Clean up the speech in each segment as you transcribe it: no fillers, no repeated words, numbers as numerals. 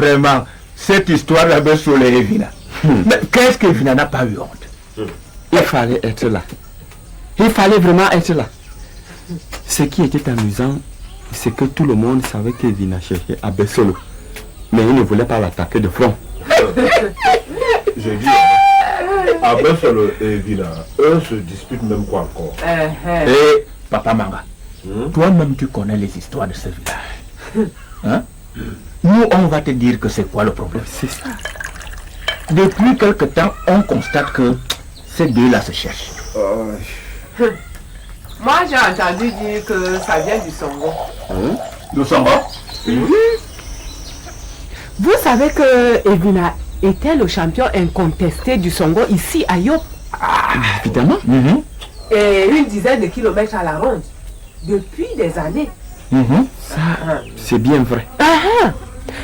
vraiment, cette histoire d'Abbé Solo et Evina. Mais qu'est-ce qu'Evina n'a pas eu honte? Il fallait être là. Il fallait vraiment être là. Ce qui était amusant, c'est que tout le monde savait qu'Evina cherchait Abbé Solo. Mais il ne voulait pas l'attaquer de front. J'ai dit, Abbé Solo et Evina, eux se disputent même quoi encore. Et Papa Manga, toi-même tu connais les histoires de ce village. Hein? Nous, on va te dire que c'est quoi le problème. C'est ça. Depuis quelque temps, on constate que ces deux-là se cherchent. Moi, j'ai entendu dire que ça vient du Songo. Nous sommes Vous savez que Evina était le champion incontesté du Songo ici à Yop. Évidemment. Et une dizaine de kilomètres à la ronde. Depuis des années. C'est bien vrai.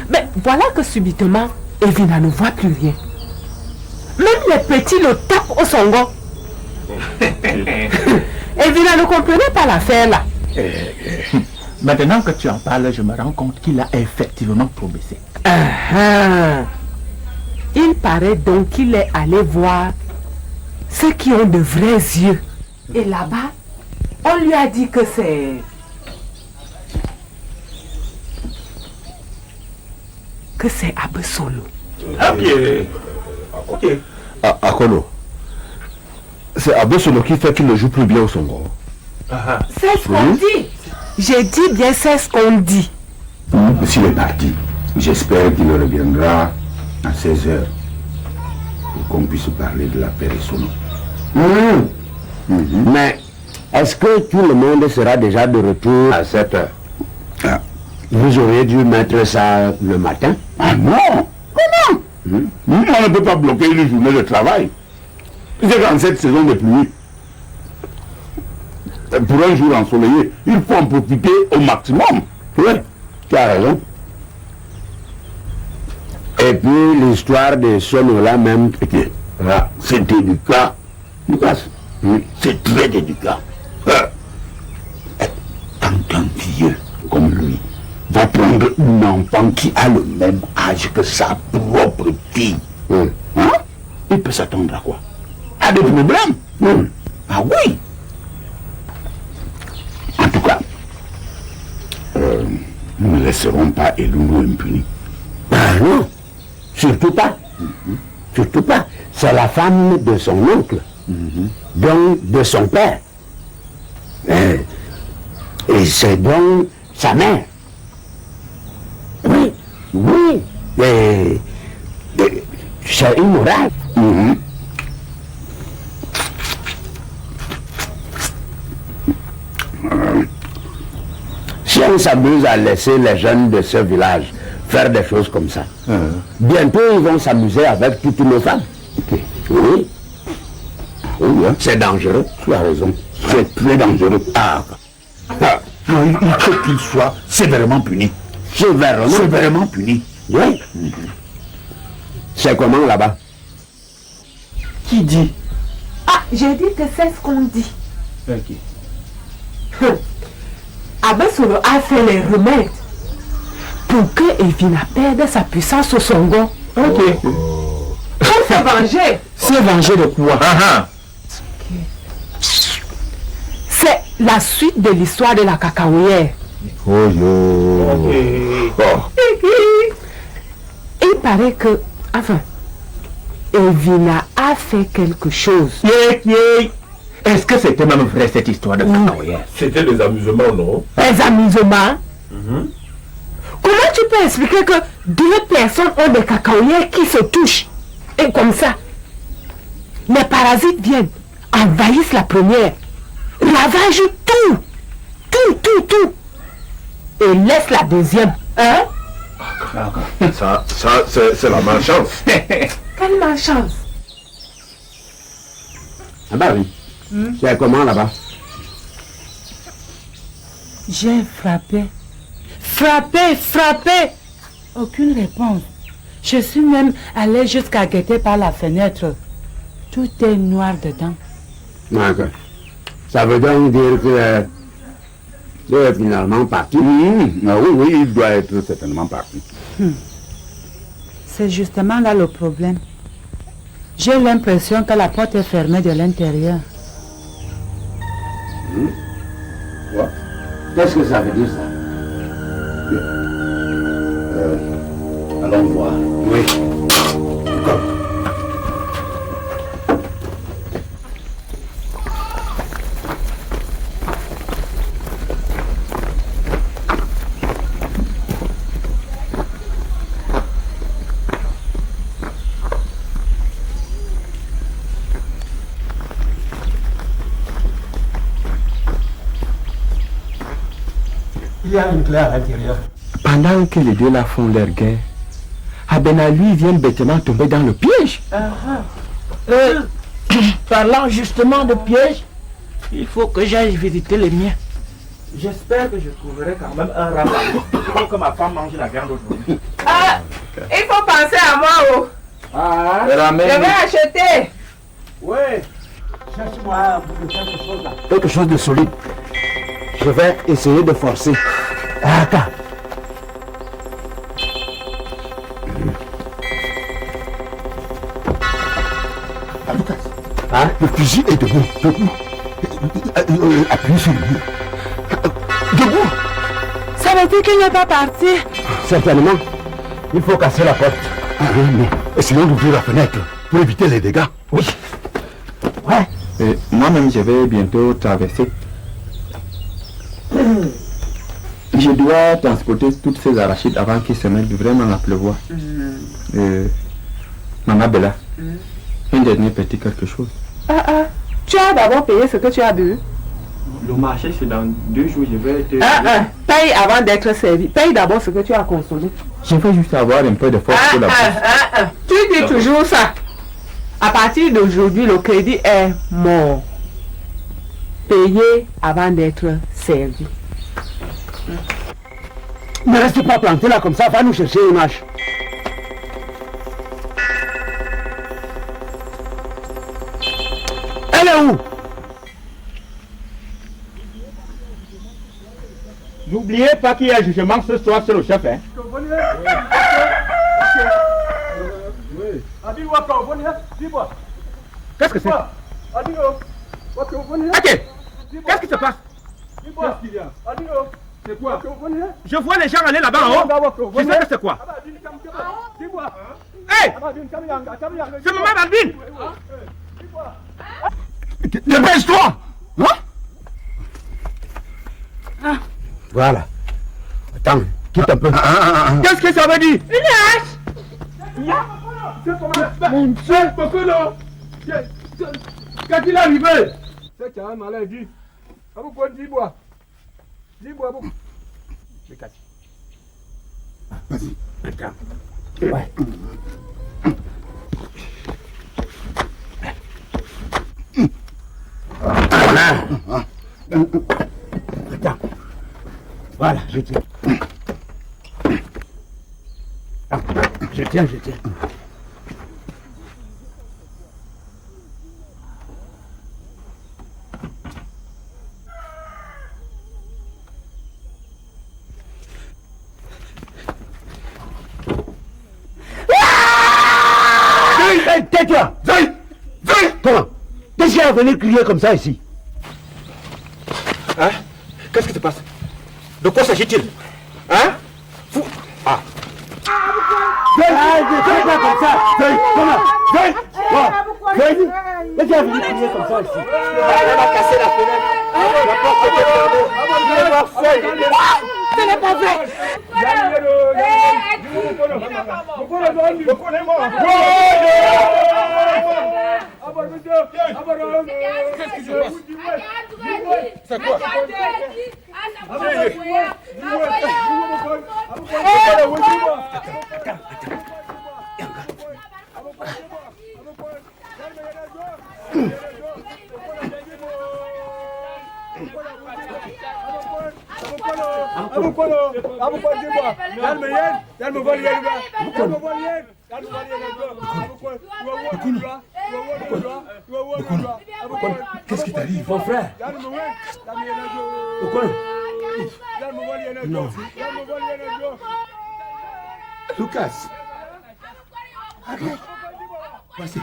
Mais voilà que subitement, Evina ne voit plus rien. Même les petits le tapent au Songo. Evina ne comprenait pas l'affaire là. Maintenant que tu en parles, je me rends compte qu'il a effectivement progressé. Il paraît donc qu'il est allé voir ceux qui ont de vrais yeux. Et là-bas, on lui a dit que c'est... que c'est Abbé Solo. Ok. Akolo, c'est Abbé Solo qui fait qu'il ne joue plus bien au Songo. C'est ce qu'on dit. J'ai dit bien, c'est ce qu'on dit. S'il est parti, j'espère qu'il reviendra à 16h pour qu'on puisse parler de la paix et Solo. Mais est-ce que tout le monde sera déjà de retour à 7h? Vous auriez dû mettre ça le matin? Ah non! Comment? On ne peut pas bloquer une journée de travail. C'est dans cette saison de pluie. Pour un jour ensoleillé, il faut en profiter au maximum. Oui, tu as raison. Et puis l'histoire de Sono-là même, C'est délicat. Lucas, c'est très délicat. Quand un vieux comme lui va prendre une enfant qui a le même âge que sa propre fille, il peut s'attendre à quoi? À des problèmes. Ah oui. En tout cas, nous ne laisserons pas Elungo impuni. Ah non, surtout pas. Surtout pas. C'est la femme de son oncle, donc de son père. Et c'est donc sa mère. Oui, oui. C'est immoral. Si on s'amuse à laisser les jeunes de ce village faire des choses comme ça, bientôt ils vont s'amuser avec toutes nos femmes. Oui. Oui, c'est dangereux. Tu as raison. C'est très dangereux. Non, il faut qu'il soit sévèrement puni. Sévèrement puni. Oui. C'est comment là-bas? Qui dit? Ah, j'ai dit que c'est ce qu'on dit. Abbé Solo a fait les remèdes pour que Evina perde sa puissance au Songo. Pour se venger. Se venger de quoi? C'est la suite de l'histoire de la cacaoyère. Il paraît que, enfin, Evina a fait quelque chose. Est-ce que c'était même vrai cette histoire de cacaoyère? C'était des amusements, non? Les amusements. Comment tu peux expliquer que deux personnes ont des cacaoyères qui se touchent et comme ça, les parasites viennent, envahissent la première, ravagent tout, et laissent la deuxième. Hein? Ça c'est la malchance. Quelle malchance. Ah bah oui. C'est comment là-bas? J'ai frappé. Frappé. Aucune réponse. Je suis même allée jusqu'à guetter par la fenêtre. Tout est noir dedans. D'accord. Ça veut donc dire que c'est finalement parti. Oui, il doit être certainement parti. C'est justement là le problème. J'ai l'impression que la porte est fermée de l'intérieur. Qu'est-ce que ça veut dire ça? Allons voir. Oui. Comme. Il y a une clé à l'intérieur. Pendant que les deux là font leur guerre, Abena lui vient bêtement tomber dans le piège. Parlant justement de piège, il faut que j'aille visiter les miens. J'espère que je trouverai quand même un rabat. Il faut que ma femme mange la viande aujourd'hui. Ah, il faut penser à moi, oh. Ah, Je vais acheter. oui. Cherche-moi quelque chose là. Quelque chose de solide. Je vais essayer de forcer. Ah, attends. Lucas, hein? Le fusil est debout. Appuie sur lui. Debout. Ça veut dire qu'il n'est pas parti. Certainement. Il faut casser la porte. Ah oui, mais essayons d'ouvrir la fenêtre pour éviter les dégâts. Oui. Ouais. Et moi-même, je vais bientôt traverser. Je dois transporter toutes ces arachides avant qu'il se mette vraiment à pleuvoir. Maman Bella, un dernier petit quelque chose. Tu as d'abord payé ce que tu as bu. Le marché, c'est dans 2 jours, je vais te... Paye avant d'être servi. Paye d'abord ce que tu as consommé. Je veux juste avoir un peu de force pour la bouche. Tu dis toujours ça. À partir d'aujourd'hui, le crédit est mort. Payer avant d'être servi. Ne reste pas planté là comme ça, va nous chercher une hache. Elle est où? N'oubliez pas qu'il y a un jugement ce soir sur le chef. Hein. Qu'est-ce que c'est? Ok. Qu'est-ce qui se passe? Qu'est-ce qu'il y a? C'est quoi? Je vois les gens aller là-bas en haut. Je sais que c'est quoi? Hey! C'est Maman Balbine! Dépêche-toi! Hein? Voilà. Attends, quitte un peu. Qu'est-ce que ça veut dire? Une hache! Mon Dieu! Qu'est-ce qu'il est arrivé? C'est qu'il y a un maladie. Dis-moi. Dis-moi. Je casse. Vas-y, attends. Ouais. Voilà. Attends. Voilà, je tiens. Je tiens. Tais-toi! Zay! Comment? Qu'est-ce qu'il y a à venir crier comme ça ici? Hein? Qu'est-ce qui se passe? De quoi s'agit-il? Hein? Fou! Ah! Fais pas comme ça! Comment? Qu'est-ce qu'il y a à venir crier comme ça ici? Elle va casser la fenêtre! La porte est fermée! Ce n'est pas vrai! C'est quoi? Qu'est-ce qui t'arrive, mon frère? Non. Lucas, Voici.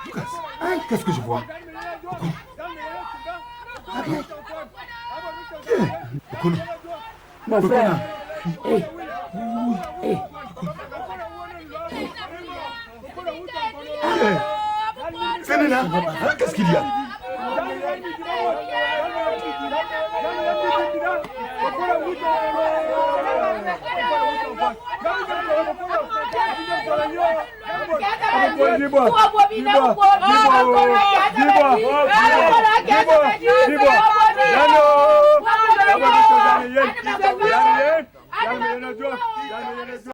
Lucas, aïe, qu'est-ce que je vois? Okolo. Mon frère. Hey. Hey. C'est là. Qu'est-ce qu'il y a? Dis-moi.